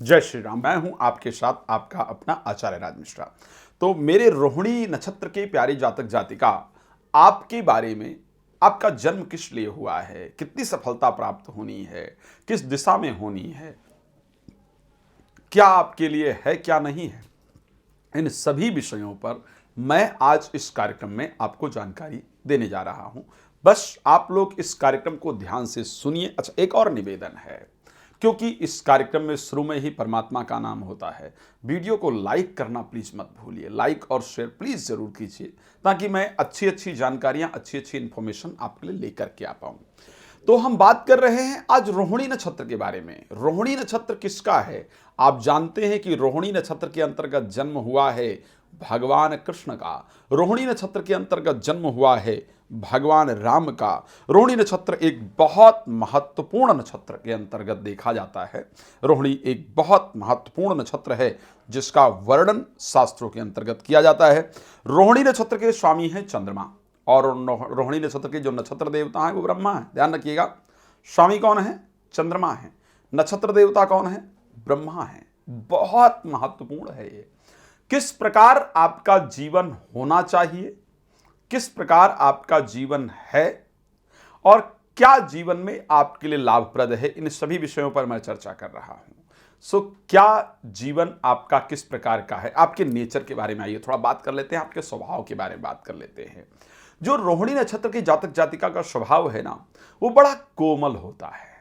जय श्री राम। मैं हूं आपके साथ आपका अपना आचार्य राज मिश्रा। तो मेरे रोहिणी नक्षत्र के प्यारी जातक जातिका, आपके बारे में, आपका जन्म किस लिए हुआ है, कितनी सफलता प्राप्त होनी है, किस दिशा में होनी है, क्या आपके लिए है क्या नहीं है, इन सभी विषयों पर मैं आज इस कार्यक्रम में आपको जानकारी देने जा रहा हूं। बस आप लोग इस कार्यक्रम को ध्यान से सुनिए। अच्छा, एक और निवेदन है, क्योंकि इस कार्यक्रम में शुरू में ही परमात्मा का नाम होता है। वीडियो को लाइक करना प्लीज मत भूलिए, लाइक और शेयर प्लीज जरूर कीजिए, ताकि मैं अच्छी अच्छी जानकारियां, अच्छी अच्छी इंफॉर्मेशन आपके लिए लेकर के आ पाऊं। तो हम बात कर रहे हैं आज रोहिणी नक्षत्र के बारे में। रोहिणी नक्षत्र किसका है? आप जानते हैं कि रोहिणी नक्षत्र के अंतर्गत जन्म हुआ है भगवान कृष्ण का। रोहिणी नक्षत्र के अंतर्गत जन्म हुआ है भगवान राम का। रोहिणी नक्षत्र एक बहुत महत्वपूर्ण नक्षत्र के अंतर्गत देखा जाता है। रोहिणी एक बहुत महत्वपूर्ण नक्षत्र है जिसका वर्णन शास्त्रों के अंतर्गत किया जाता है। रोहिणी नक्षत्र के स्वामी हैं चंद्रमा, और रोहिणी नक्षत्र के जो नक्षत्र देवता हैं वो ब्रह्मा है। ध्यान रखिएगा, स्वामी कौन है? चंद्रमा है। नक्षत्र देवता कौन है? ब्रह्मा है। बहुत महत्वपूर्ण है ये। किस प्रकार आपका जीवन होना चाहिए, किस प्रकार आपका जीवन है, और क्या जीवन में आपके लिए लाभप्रद है, इन सभी विषयों पर मैं चर्चा कर रहा हूं। क्या जीवन आपका किस प्रकार का है, आपके नेचर के बारे में आइए थोड़ा बात कर लेते हैं, आपके स्वभाव के बारे में बात कर लेते हैं। जो रोहिणी नक्षत्र की जातक जातिका का स्वभाव है ना, वो बड़ा कोमल होता है।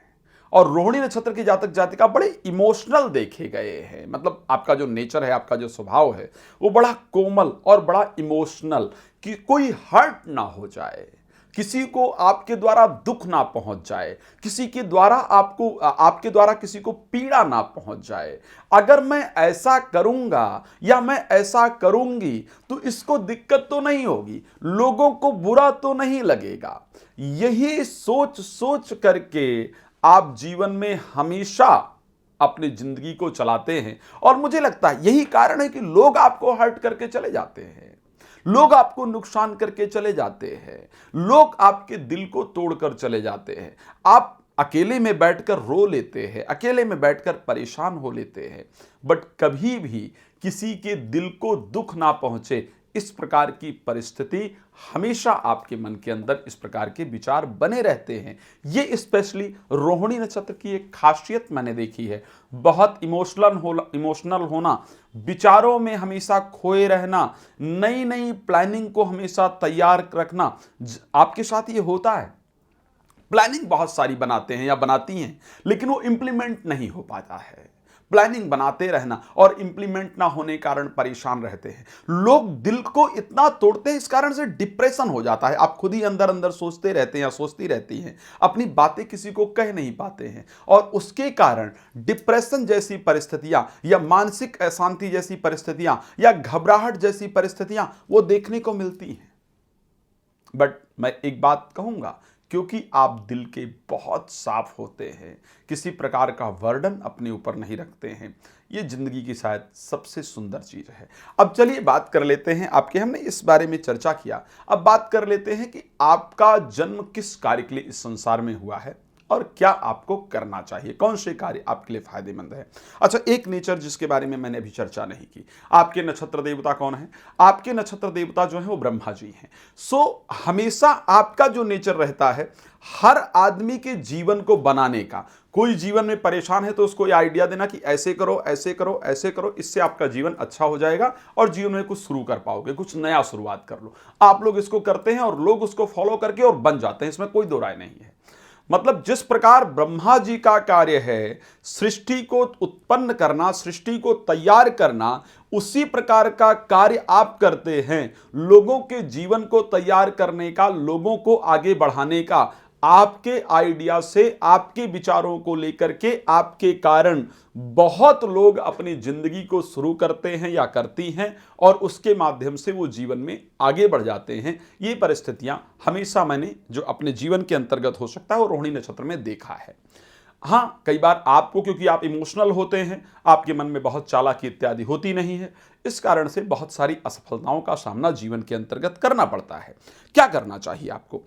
और रोहिणी नक्षत्र की जातक जातिका बड़े इमोशनल देखे गए हैं। मतलब आपका जो नेचर है, आपका जो स्वभाव है, वो बड़ा कोमल और बड़ा इमोशनल, कि कोई हर्ट ना हो जाए, किसी को आपके द्वारा दुख ना पहुंच जाए, किसी के द्वारा आपके द्वारा किसी को पीड़ा ना पहुंच जाए। अगर मैं ऐसा करूंगा या मैं ऐसा करूंगी तो इसको दिक्कत तो नहीं होगी, लोगों को बुरा तो नहीं लगेगा। यही सोच सोच करके आप जीवन में हमेशा अपनी जिंदगी को चलाते हैं। और मुझे लगता है यही कारण है कि लोग आपको हर्ट करके चले जाते हैं, लोग आपको नुकसान करके चले जाते हैं, लोग आपके दिल को तोड़कर चले जाते हैं। आप अकेले में बैठकर रो लेते हैं, अकेले में बैठकर परेशान हो लेते हैं, बट कभी भी किसी के दिल को दुख ना पहुंचे, इस प्रकार की परिस्थिति हमेशा आपके मन के अंदर इस प्रकार के विचार बने रहते हैं। ये स्पेशली रोहिणी नक्षत्र की एक खासियत मैंने देखी है। बहुत इमोशनल होना, विचारों में हमेशा खोए रहना, नई नई प्लानिंग को हमेशा तैयार रखना, आपके साथ ये होता है। प्लानिंग बहुत सारी बनाते हैं या बनाती हैं, लेकिन वो इंप्लीमेंट नहीं हो पाता है। प्लानिंग बनाते रहना और इंप्लीमेंट ना होने के कारण परेशान रहते हैं। लोग दिल को इतना तोड़ते हैं, इस कारण से डिप्रेशन हो जाता है। आप खुद ही अंदर अंदर सोचते रहते हैं या सोचती रहती हैं, अपनी बातें किसी को कह नहीं पाते हैं, और उसके कारण डिप्रेशन जैसी परिस्थितियां या मानसिक अशांति जैसी परिस्थितियां या घबराहट जैसी परिस्थितियां वो देखने को मिलती हैं। बट मैं एक बात कहूंगा, क्योंकि आप दिल के बहुत साफ होते हैं, किसी प्रकार का वर्डन अपने ऊपर नहीं रखते हैं, ये जिंदगी की शायद सबसे सुंदर चीज है। अब चलिए बात कर लेते हैं, आपके हमने इस बारे में चर्चा किया, अब बात कर लेते हैं कि आपका जन्म किस कार्य के लिए इस संसार में हुआ है और क्या आपको करना चाहिए, कौन से कार्य आपके लिए फायदेमंद है। अच्छा, एक नेचर जिसके बारे में मैंने अभी चर्चा नहीं की, आपके नक्षत्र देवता कौन है? आपके नक्षत्र देवता जो है वो ब्रह्मा जी हैं। हमेशा आपका जो नेचर रहता है, हर आदमी के जीवन को बनाने का। कोई जीवन में परेशान है तो उसको ये आइडिया देना कि ऐसे करो, ऐसे करो, ऐसे करो, इससे आपका जीवन अच्छा हो जाएगा और जीवन में कुछ शुरू कर पाओगे, कुछ नया शुरुआत कर लो। आप लोग इसको करते हैं और लोग उसको फॉलो करके और बन जाते हैं, इसमें कोई दो राय नहीं है। मतलब जिस प्रकार ब्रह्मा जी का कार्य है सृष्टि को उत्पन्न करना, सृष्टि को तैयार करना, उसी प्रकार का कार्य आप करते हैं, लोगों के जीवन को तैयार करने का, लोगों को आगे बढ़ाने का। आपके आइडिया से, आपके विचारों को लेकर के, आपके कारण बहुत लोग अपनी जिंदगी को शुरू करते हैं या करती हैं, और उसके माध्यम से वो जीवन में आगे बढ़ जाते हैं। ये परिस्थितियां हमेशा मैंने जो अपने जीवन के अंतर्गत हो सकता है वो रोहिणी नक्षत्र में देखा है। हाँ, कई बार आपको, क्योंकि आप इमोशनल होते हैं, आपके मन में बहुत चालाकी इत्यादि होती नहीं है, इस कारण से बहुत सारी असफलताओं का सामना जीवन के अंतर्गत करना पड़ता है। क्या करना चाहिए आपको?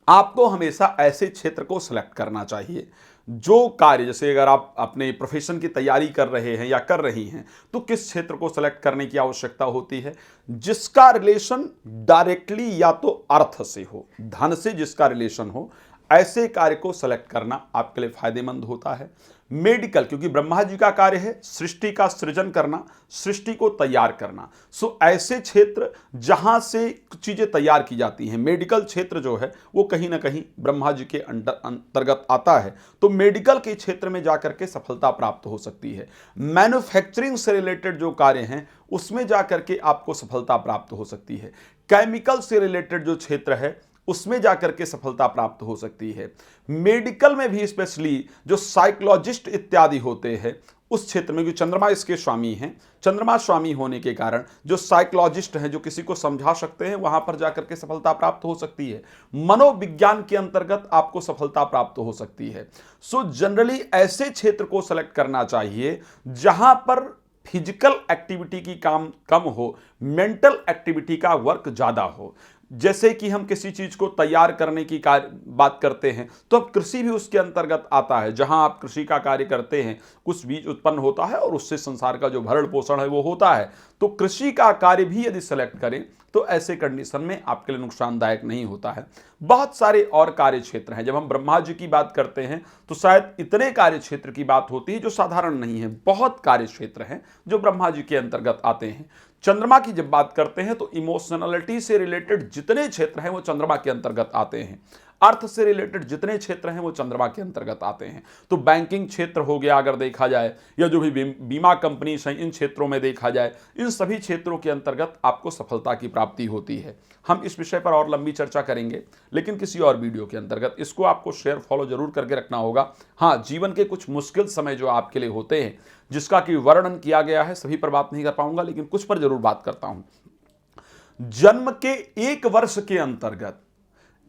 आपको हमेशा ऐसे क्षेत्र को सिलेक्ट करना चाहिए जो कार्य, जैसे अगर आप अपने प्रोफेशन की तैयारी कर रहे हैं या कर रही हैं, तो किस क्षेत्र को सेलेक्ट करने की आवश्यकता होती है? जिसका रिलेशन डायरेक्टली या तो अर्थ से हो, धन से जिसका रिलेशन हो, ऐसे कार्य को सेलेक्ट करना आपके लिए फायदेमंद होता है। मेडिकल, क्योंकि ब्रह्मा जी का कार्य है सृष्टि का सृजन करना, सृष्टि को तैयार करना। सो ऐसे क्षेत्र जहां से चीजें तैयार की जाती हैं, मेडिकल क्षेत्र जो है वो कहीं ना कहीं ब्रह्मा जी के अंतर्गत आता है, तो मेडिकल के क्षेत्र में जाकर के सफलता प्राप्त हो सकती है। मैन्युफैक्चरिंग से रिलेटेड जो कार्य हैं उसमें जाकर के आपको सफलता प्राप्त हो सकती है। केमिकल से रिलेटेड जो क्षेत्र है उसमें जाकर के सफलता प्राप्त हो सकती है। मेडिकल में भी स्पेशली जो साइकोलॉजिस्ट इत्यादि होते हैं उस क्षेत्र में, क्योंकि चंद्रमा इसके स्वामी हैं, चंद्रमा स्वामी होने के कारण जो साइकोलॉजिस्ट हैं, जो किसी को समझा सकते हैं, वहां पर जाकर के सफलता प्राप्त हो सकती है। मनोविज्ञान के अंतर्गत आपको सफलता प्राप्त हो सकती है। सो जनरली ऐसे क्षेत्र को सेलेक्ट करना चाहिए जहां पर फिजिकल एक्टिविटी की काम कम हो, मेंटल एक्टिविटी का वर्क ज्यादा हो। जैसे कि हम किसी चीज को तैयार करने की बात करते हैं तो अब कृषि भी उसके अंतर्गत आता है। जहां आप कृषि का कार्य करते हैं, कुछ बीज उत्पन्न होता है और उससे संसार का जो भरण पोषण है वो होता है। तो कृषि का कार्य भी यदि सेलेक्ट करें तो ऐसे कंडीशन में आपके लिए नुकसानदायक नहीं होता है। बहुत सारे और कार्य क्षेत्र हैं। जब हम ब्रह्मा जी की बात करते हैं तो शायद इतने कार्य क्षेत्र की बात होती है जो साधारण नहीं है। बहुत कार्य क्षेत्र हैं जो ब्रह्मा जी के अंतर्गत आते हैं। चंद्रमा की जब बात करते हैं तो इमोशनलिटी से रिलेटेड जितने क्षेत्र हैं वो चंद्रमा के अंतर्गत आते हैं। अर्थ से रिलेटेड जितने क्षेत्र हैं वो चंद्रमा के अंतर्गत आते हैं। तो बैंकिंग क्षेत्र हो गया अगर देखा जाए, या जो भी बीमा कंपनी हैं, इन क्षेत्रों में देखा जाए, इन सभी क्षेत्रों के अंतर्गत आपको सफलता की प्राप्ति होती है। हम इस विषय पर और लंबी चर्चा करेंगे लेकिन किसी और वीडियो के अंतर्गत। इसको आपको शेयर फॉलो जरूर करके रखना होगा। हाँ, जीवन के कुछ मुश्किल समय जो आपके लिए होते हैं जिसका कि वर्णन किया गया है, सभी पर बात नहीं कर पाऊंगा लेकिन कुछ पर जरूर बात करता हूं। जन्म के 1 वर्ष के अंतर्गत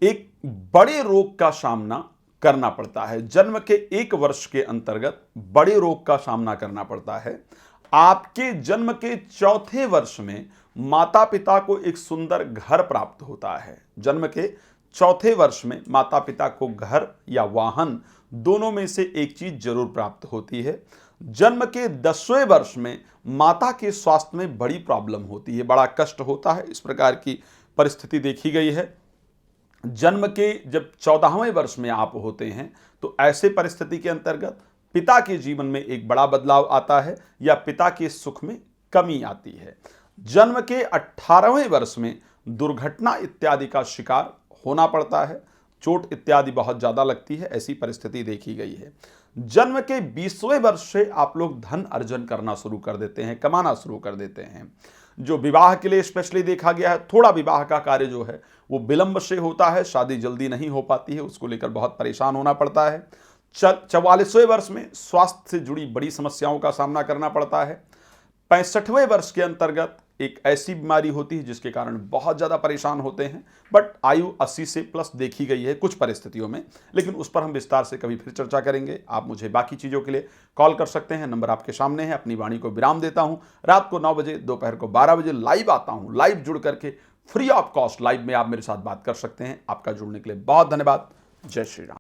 एक बड़े रोग का सामना करना पड़ता है। जन्म के 1 वर्ष के अंतर्गत बड़े रोग का सामना करना पड़ता है। आपके जन्म के 4थे वर्ष में माता पिता को एक सुंदर घर प्राप्त होता है। जन्म के 4थे वर्ष में माता पिता को घर या वाहन दोनों में से एक चीज जरूर प्राप्त होती है। जन्म के 10वें वर्ष में माता के स्वास्थ्य में बड़ी प्रॉब्लम होती है, बड़ा कष्ट होता है। इस प्रकार की परिस्थिति देखी गई है। जन्म के जब 14वें वर्ष में आप होते हैं तो ऐसे परिस्थिति के अंतर्गत पिता के जीवन में एक बड़ा बदलाव आता है या पिता के सुख में कमी आती है। जन्म के 18वें वर्ष में दुर्घटना इत्यादि का शिकार होना पड़ता है, चोट इत्यादि बहुत ज्यादा लगती है, ऐसी परिस्थिति देखी गई है। जन्म के 20वें वर्ष से आप लोग धन अर्जन करना शुरू कर देते हैं, कमाना शुरू कर देते हैं। जो विवाह के लिए स्पेशली देखा गया है, थोड़ा विवाह का कार्य जो है वो विलंब से होता है, शादी जल्दी नहीं हो पाती है, उसको लेकर बहुत परेशान होना पड़ता है। 44वें वर्ष में स्वास्थ्य से जुड़ी बड़ी समस्याओं का सामना करना पड़ता है। 65वें वर्ष के अंतर्गत एक ऐसी बीमारी होती है जिसके कारण बहुत ज़्यादा परेशान होते हैं, बट आयु 80 से प्लस देखी गई है कुछ परिस्थितियों में, लेकिन उस पर हम विस्तार से कभी फिर चर्चा करेंगे। आप मुझे बाकी चीज़ों के लिए कॉल कर सकते हैं, नंबर आपके सामने है। अपनी वाणी को विराम देता हूं। रात को 9 बजे, दोपहर को 12 बजे लाइव आता हूं। लाइव जुड़ करके फ्री ऑफ कॉस्ट लाइव में आप मेरे साथ बात कर सकते हैं। आपका जुड़ने के लिए बहुत धन्यवाद। जय श्री राम।